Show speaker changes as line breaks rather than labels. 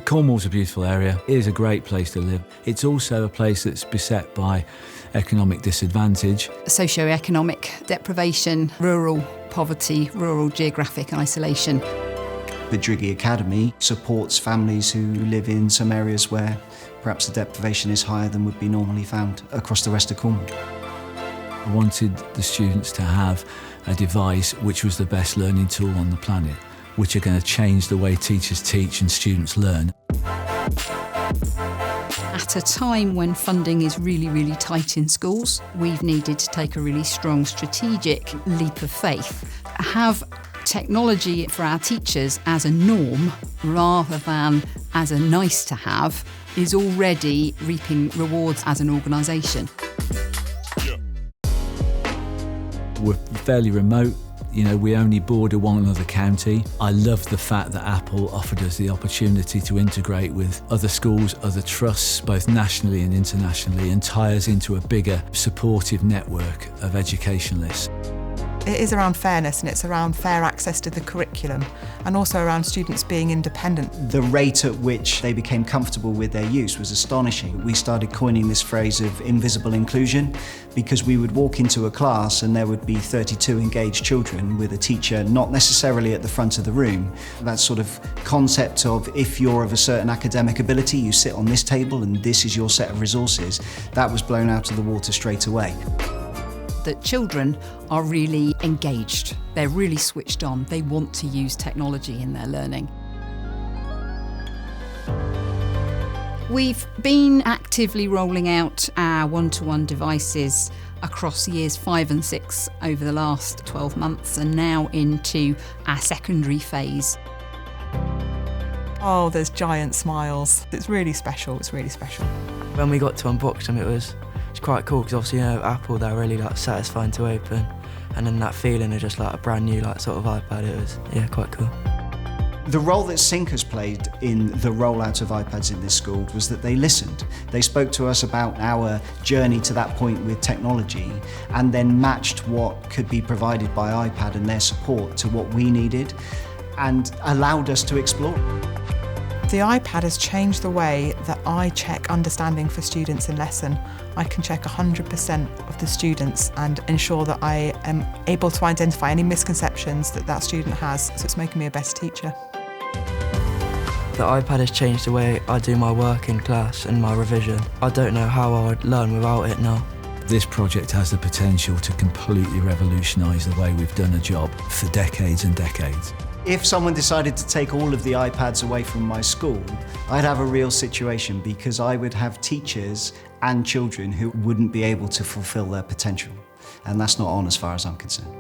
Cornwall's a beautiful area. It is a great place to live. It's also a place that's beset by economic disadvantage.
Socio-economic deprivation, rural poverty, rural geographic isolation.
Bodriggy Academy supports families who live in some areas where perhaps the deprivation is higher than would be normally found across the rest of Cornwall.
I wanted the students to have a device which was the best learning tool on the planet, which are going to change the way teachers teach and students learn.
At a time when funding is really tight in schools, we've needed to take a really strong strategic leap of faith. Have technology for our teachers as a norm rather than as a nice to have is already reaping rewards as an organisation.
We're fairly remote. You know, we only border one other county. I love the fact that Apple offered us the opportunity to integrate with other schools, other trusts, both nationally and internationally, and tie us into a bigger supportive network of educationalists.
It is around fairness, and it's around fair access to the curriculum, and also around students being independent.
The rate at which they became comfortable with their use was astonishing. We started coining this phrase of invisible inclusion, because we would walk into a class and there would be 32 engaged children with a teacher not necessarily at the front of the room. That sort of concept of if you're of a certain academic ability, you sit on this table and this is your set of resources, that was blown out of the water straight away.
That children are really engaged, they're really switched on, they want to use technology in their learning. We've been actively rolling out our one-to-one devices across years 5 and 6 over the last 12 months and now into our secondary phase.
Oh, there's giant smiles. It's really special, it's really special.
When we got to unbox them, it's quite cool because obviously, you know, Apple, they're really satisfying to open, and then that feeling of just a brand new sort of iPad, it was quite cool.
The role that Sync has played in the rollout of iPads in this school was that they listened. They spoke to us about our journey to that point with technology and then matched what could be provided by iPad and their support to what we needed and allowed us to explore.
The iPad has changed the way that I check understanding for students in lesson. I can check 100% of the students and ensure that I am able to identify any misconceptions that that student has, so it's making me a better teacher.
The iPad has changed the way I do my work in class and my revision. I don't know how I would learn without it now.
This project has the potential to completely revolutionise the way we've done a job for decades and decades.
If someone decided to take all of the iPads away from my school, I'd have a real situation because I would have teachers and children who wouldn't be able to fulfil their potential. And that's not on as far as I'm concerned.